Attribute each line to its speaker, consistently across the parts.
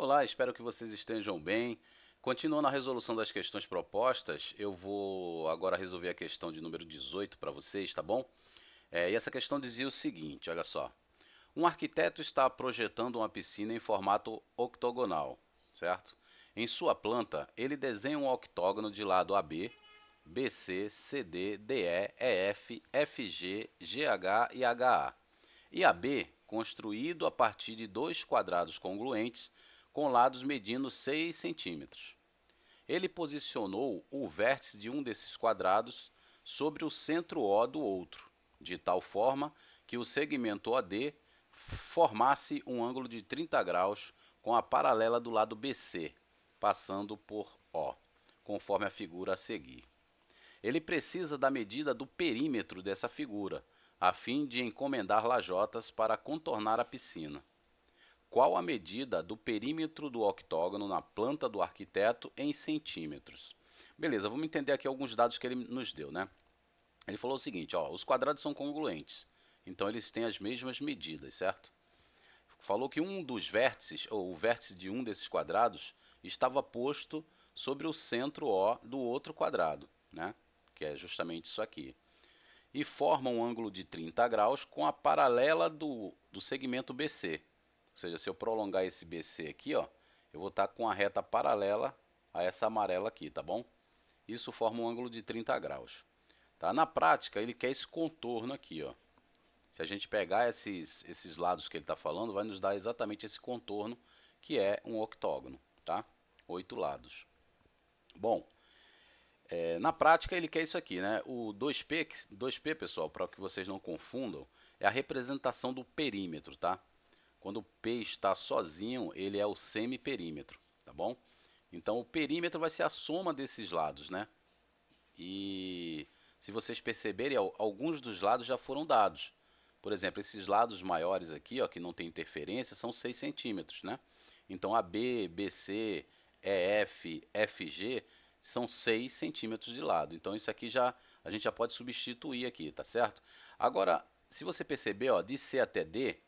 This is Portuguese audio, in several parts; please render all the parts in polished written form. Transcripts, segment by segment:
Speaker 1: Olá, espero que vocês estejam bem. Continuando a resolução das questões propostas, eu vou agora resolver a questão de número 18 para vocês, tá bom? E essa questão dizia o seguinte, olha só. Um arquiteto está projetando uma piscina em formato octogonal, certo? Em sua planta, ele desenha um octógono de lado AB, BC, CD, DE, EF, FG, GH e HA. E AB, construído a partir de dois quadrados congruentes com lados medindo 6 centímetros. Ele posicionou o vértice de um desses quadrados sobre o centro O do outro, de tal forma que o segmento OD formasse um ângulo de 30 graus com a paralela do lado BC, passando por O, conforme a figura a seguir. Ele precisa da medida do perímetro dessa figura, a fim de encomendar lajotas para contornar a piscina. Qual a medida do perímetro do octógono na planta do arquiteto em centímetros? Beleza, vamos entender aqui alguns dados que ele nos deu, né? Ele falou o seguinte, ó, os quadrados são congruentes, então eles têm as mesmas medidas, certo? Falou que um dos vértices, ou o vértice de um desses quadrados, estava posto sobre o centro O do outro quadrado, né? Que é justamente isso aqui. E forma um ângulo de 30 graus com a paralela do segmento BC. Ou seja, se eu prolongar esse BC aqui, ó, eu vou estar com a reta paralela a essa amarela aqui, tá bom? Isso forma um ângulo de 30 graus. Tá? Na prática, ele quer esse contorno aqui, ó. Se a gente pegar esses lados que ele está falando, vai nos dar exatamente esse contorno, que é um octógono, tá? 8 lados. Bom, na prática ele quer isso aqui, né? O 2P pessoal, para que vocês não confundam, é a representação do perímetro, tá? Quando o P está sozinho, ele é o semiperímetro, tá bom? Então o perímetro vai ser a soma desses lados, né? E se vocês perceberem, alguns dos lados já foram dados. Por exemplo, esses lados maiores aqui, ó, que não tem interferência, são 6 centímetros, né? Então AB, BC, EF, FG são 6 centímetros de lado. Então isso aqui já a gente já pode substituir aqui, tá certo? Agora, se você perceber, ó, de C até D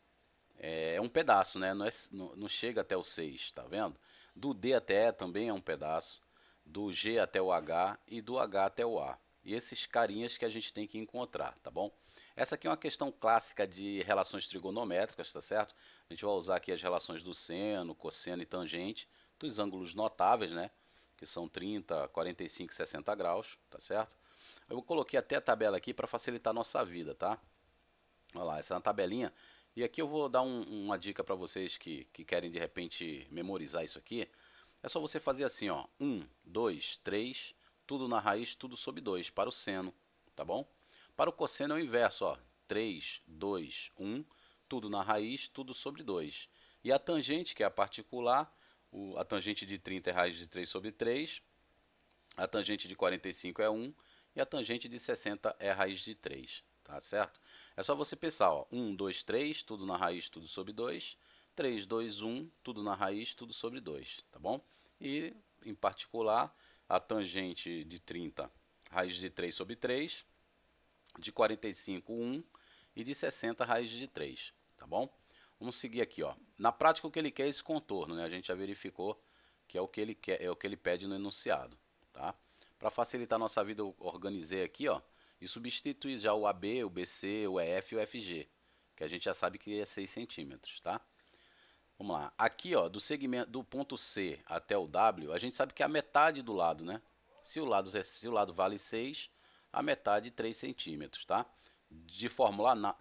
Speaker 1: é um pedaço, né? Não chega até o 6, tá vendo? Do D até E também é um pedaço, do G até o H e do H até o A. E esses carinhas que a gente tem que encontrar, tá bom? Essa aqui é uma questão clássica de relações trigonométricas, tá certo? A gente vai usar aqui as relações do seno, cosseno e tangente, dos ângulos notáveis, né? Que são 30, 45 e 60 graus, tá certo? Eu coloquei até a tabela aqui para facilitar a nossa vida, tá? Olha lá, essa é uma tabelinha. E aqui eu vou dar uma dica para vocês que querem de repente memorizar isso aqui. É só você fazer assim, ó, 1, 2, 3, tudo na raiz, tudo sobre 2, para o seno, tá bom? Para o cosseno é o inverso, ó, 3, 2, 1, tudo na raiz, tudo sobre 2. E a tangente, que é a particular, a tangente de 30 é raiz de 3 sobre 3, a tangente de 45 é 1 e a tangente de 60 é raiz de 3, tá certo? É só você pensar, ó, 1, 2, 3, tudo na raiz, tudo sobre 2, 3, 2, 1, tudo na raiz, tudo sobre 2, tá bom? E, em particular, a tangente de 30, raiz de 3 sobre 3, de 45, 1 e de 60, raiz de 3, tá bom? Vamos seguir aqui, ó. Na prática, o que ele quer é esse contorno, né? A gente já verificou que é o que ele quer, é o que ele pede no enunciado, tá? Para facilitar a nossa vida, eu organizei aqui, ó, e substituí já o AB, o BC, o EF e o FG, que a gente já sabe que é 6 centímetros, tá? Vamos lá. Aqui, ó, do segmento do ponto C até o W, a gente sabe que é a metade do lado, né? Se o lado vale 6, a metade 3 centímetros, tá? De forma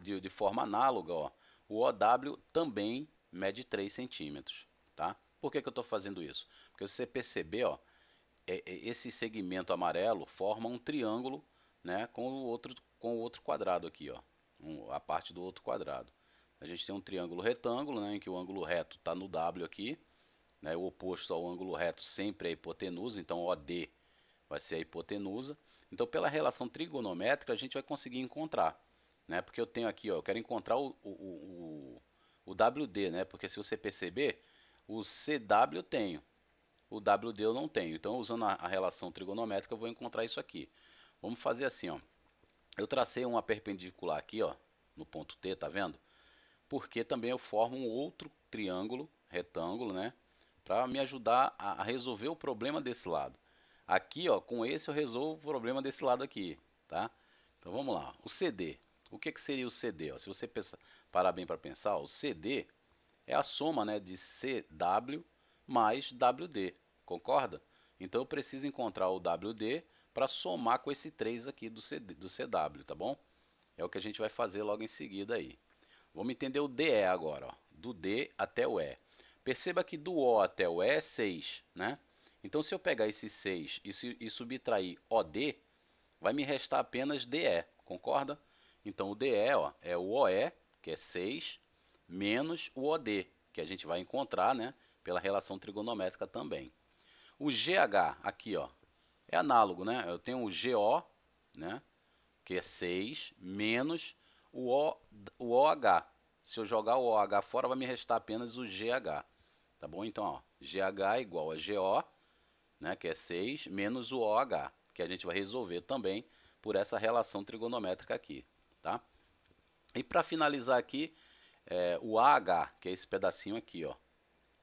Speaker 1: análoga, ó, o OW também mede 3 centímetros, tá? Por que eu estou fazendo isso? Porque se você perceber, ó, esse segmento amarelo forma um triângulo, né, com o outro quadrado aqui, ó, a parte do outro quadrado. A gente tem um triângulo retângulo, né, em que o ângulo reto está no W aqui, né, o oposto ao ângulo reto sempre é a hipotenusa, então OD vai ser a hipotenusa. Então, pela relação trigonométrica, a gente vai conseguir encontrar, né, porque eu tenho aqui, ó, eu quero encontrar o WD, né, porque se você perceber, o CW eu tenho, o WD eu não tenho. Então, usando a relação trigonométrica, eu vou encontrar isso aqui. Vamos fazer assim, ó. Eu tracei uma perpendicular aqui, ó, no ponto T, tá vendo? Porque também eu formo um outro triângulo, retângulo, né? para me ajudar a resolver o problema desse lado. Aqui, ó, com esse eu resolvo o problema desse lado aqui, tá? Então vamos lá. O CD. O que seria o CD? Ó? Se você parar bem para pensar, ó, o CD é a soma, né, de CW mais WD, concorda? Então eu preciso encontrar o WD para somar com esse 3 aqui do CW, tá bom? É o que a gente vai fazer logo em seguida aí. Vamos entender o DE agora, ó, do D até o E. Perceba que do O até o E é 6, né? Então se eu pegar esse 6 e subtrair OD, vai me restar apenas DE, concorda? Então o DE, ó, é o OE, que é 6, menos o OD, que a gente vai encontrar, né, pela relação trigonométrica também. O GH aqui, ó, é análogo, né? Eu tenho o GO, né, que é 6, menos o OH. Se eu jogar o OH fora, vai me restar apenas o GH. Tá bom? Então, ó, GH é igual a GO, né, que é 6, menos o OH, que a gente vai resolver também por essa relação trigonométrica aqui. Tá? E para finalizar aqui, o AH, que é esse pedacinho aqui, ó,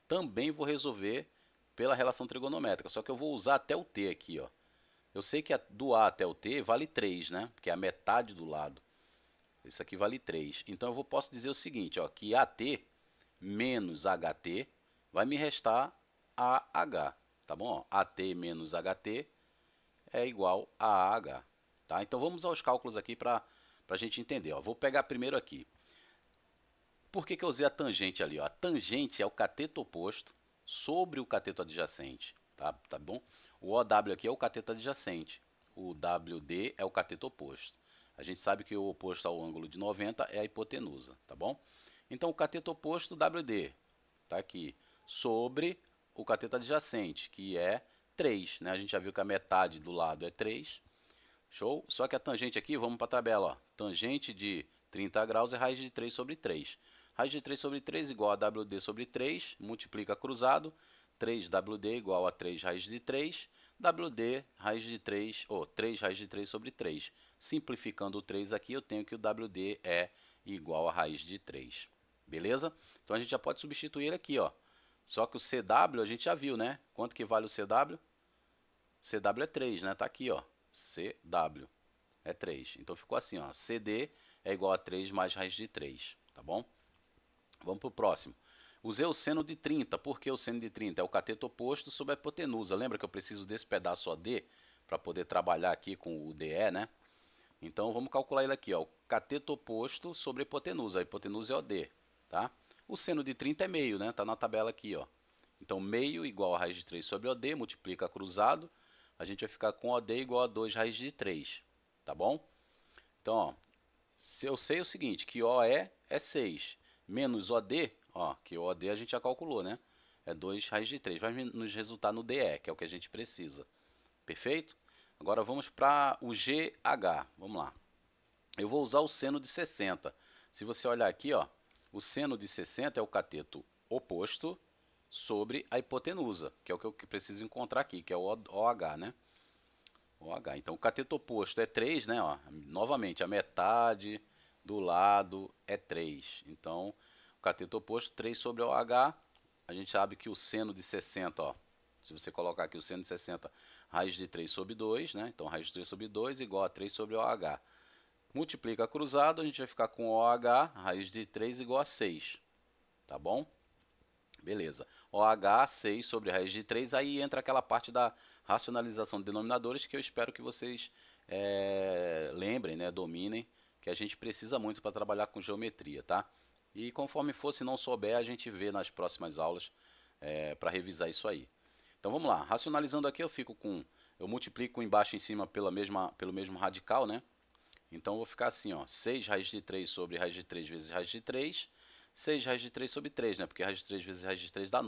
Speaker 1: também vou resolver pela relação trigonométrica, só que eu vou usar até o T aqui, ó. Eu sei que do A até o T vale 3, né? Porque é a metade do lado. Isso aqui vale 3. Então eu posso dizer o seguinte, ó, que AT menos HT vai me restar AH, tá bom? Ó, AT menos HT é igual a AH, tá? Então vamos aos cálculos aqui para a gente entender, ó. Vou pegar primeiro aqui. Por que eu usei a tangente ali, ó? A tangente é o cateto oposto sobre o cateto adjacente, tá bom? O OW aqui é o cateto adjacente, o WD é o cateto oposto. A gente sabe que o oposto ao ângulo de 90 é a hipotenusa, tá bom? Então o cateto oposto WD tá aqui sobre o cateto adjacente, que é 3, né? A gente já viu que a metade do lado é 3. Show? Só que a tangente aqui, vamos para a tabela, ó. Tangente de 30 graus é raiz de 3 sobre 3. Raiz de 3 sobre 3 igual a WD sobre 3, multiplica cruzado, 3WD igual a 3 raiz de 3, WD raiz de 3, ou 3 raiz de 3 sobre 3. Simplificando o 3 aqui, eu tenho que o WD é igual a raiz de 3. Beleza? Então a gente já pode substituir ele aqui, ó. Só que o CW a gente já viu, né? Quanto que vale o CW? CW é 3, né? Tá aqui, ó. CW é 3. Então ficou assim, ó. CD é igual a 3 mais raiz de 3, tá bom? Vamos para o próximo. Usei o seno de 30. Por que o seno de 30? É o cateto oposto sobre a hipotenusa. Lembra que eu preciso desse pedaço OD para poder trabalhar aqui com o DE, né? Então vamos calcular ele aqui, ó. O cateto oposto sobre a hipotenusa. A hipotenusa é OD, tá? O seno de 30 é meio, né? Tá na tabela aqui, ó. Então meio igual a raiz de 3 sobre OD, multiplica cruzado. A gente vai ficar com OD igual a 2 raiz de 3, tá bom? Então, ó, se eu sei o seguinte, que OE é 6, menos OD, ó, que OD a gente já calculou, né? É 2 raiz de 3, vai nos resultar no DE, que é o que a gente precisa. Perfeito? Agora vamos para o GH, vamos lá. Eu vou usar o seno de 60. Se você olhar aqui, ó, o seno de 60 é o cateto oposto sobre a hipotenusa, que é o que eu preciso encontrar aqui, que é o OH, né? OH. Então, o cateto oposto é 3, né? Ó, novamente, a metade do lado é 3. Então, o cateto oposto, 3 sobre OH. A gente sabe que o seno de 60, ó, se você colocar aqui o seno de 60, raiz de 3 sobre 2, né? Então, raiz de 3 sobre 2 igual a 3 sobre OH. Multiplica cruzado, a gente vai ficar com OH, raiz de 3 igual a 6. Tá bom? Beleza. OH, 6 sobre raiz de 3, aí entra aquela parte da racionalização de denominadores que eu espero que vocês lembrem, né, dominem, que a gente precisa muito para trabalhar com geometria, tá? E conforme for, se não souber, a gente vê nas próximas aulas para revisar isso aí. Então vamos lá, racionalizando aqui eu multiplico embaixo e em cima pelo mesmo radical, né? Então eu vou ficar assim, ó, 6 raiz de 3 sobre raiz de 3 vezes raiz de 3, 6 raiz de 3 sobre 3, né? Porque raiz de 3 vezes raiz de 3 dá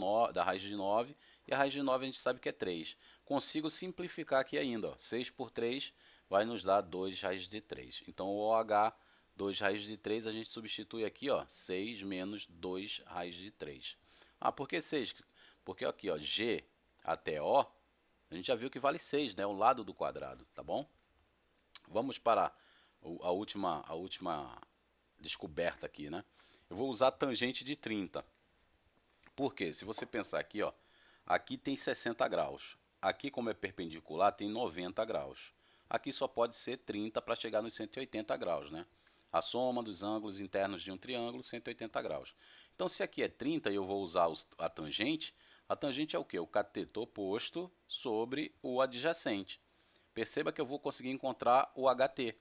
Speaker 1: raiz de 9, e a raiz de 9 a gente sabe que é 3. Consigo simplificar aqui ainda, ó, 6 por 3 vai nos dar 2 raiz de 3. Então o OH, 2 raiz de 3, a gente substitui aqui, ó, 6 menos 2 raiz de 3. Ah, por que 6? Porque aqui, ó, G até O, a gente já viu que vale 6, né? O lado do quadrado, tá bom? Vamos para a última descoberta aqui, né? Eu vou usar tangente de 30. Por quê? Se você pensar aqui, ó, Aqui tem 60 graus. Aqui, como é perpendicular, tem 90 graus. Aqui só pode ser 30 para chegar nos 180 graus, né? A soma dos ângulos internos de um triângulo, 180 graus. Então, se aqui é 30 e eu vou usar a tangente é o quê? O cateto oposto sobre o adjacente. Perceba que eu vou conseguir encontrar o HT,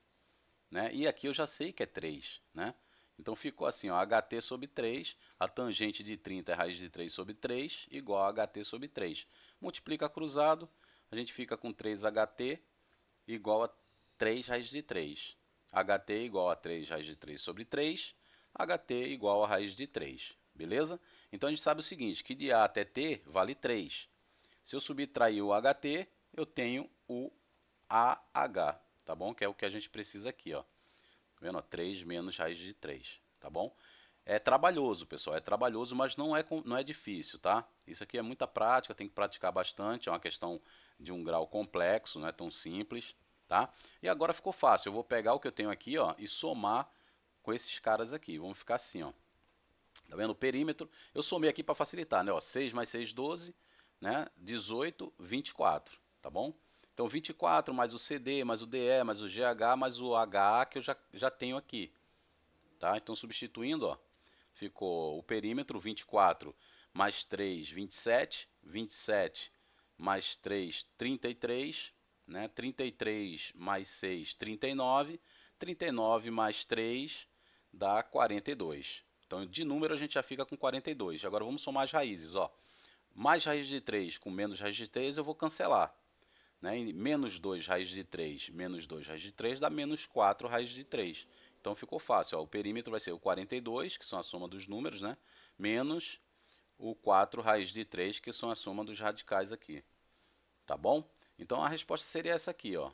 Speaker 1: né? E aqui eu já sei que é 3, né? Então ficou assim, ó, HT sobre 3, a tangente de 30 é raiz de 3 sobre 3, igual a HT sobre 3. Multiplica cruzado, a gente fica com 3HT igual a 3 raiz de 3. HT igual a 3 raiz de 3 sobre 3, HT igual a raiz de 3, beleza? Então a gente sabe o seguinte, que de A até T vale 3. Se eu subtrair o HT, eu tenho o AH, tá bom? Que é o que a gente precisa aqui, ó. Tá vendo? 3 menos raiz de 3, tá bom? É trabalhoso, pessoal, é trabalhoso, mas não é difícil, tá? Isso aqui é muita prática, tem que praticar bastante, é uma questão de um grau complexo, não é tão simples, tá? E agora ficou fácil, eu vou pegar o que eu tenho aqui, ó, e somar com esses caras aqui. Vamos ficar assim, ó. Tá vendo? O perímetro, eu somei aqui para facilitar, né? Ó, 6 mais 6, 12, né? 18, 24, tá bom? Então 24 mais o CD, mais o DE, mais o GH, mais o HA que eu já tenho aqui, tá? Então substituindo, ó, ficou o perímetro 24 mais 3, 27, 27 mais 3, 33, né? 33 mais 6, 39, 39 mais 3 dá 42. Então, de número a gente já fica com 42. Agora vamos somar as raízes, ó. Mais raiz de 3 com menos raiz de 3 eu vou cancelar, né? E menos 2 raiz de 3 menos 2 raiz de 3 dá menos 4 raiz de 3. Então ficou fácil, ó. O perímetro vai ser o 42, que são a soma dos números, né? Menos o 4 raiz de 3, que são a soma dos radicais aqui. Tá bom? Então a resposta seria essa aqui, ó.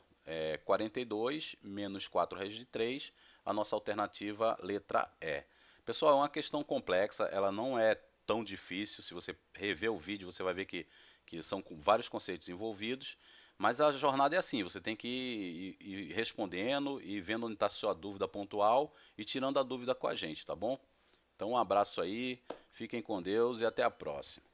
Speaker 1: 42 menos 4 raiz de 3, a nossa alternativa letra E. Pessoal, é uma questão complexa, ela não é tão difícil. Se você rever o vídeo, você vai ver que são vários conceitos envolvidos. Mas a jornada é assim, você tem que ir respondendo e vendo onde está a sua dúvida pontual e tirando a dúvida com a gente, tá bom? Então um abraço aí, fiquem com Deus e até a próxima.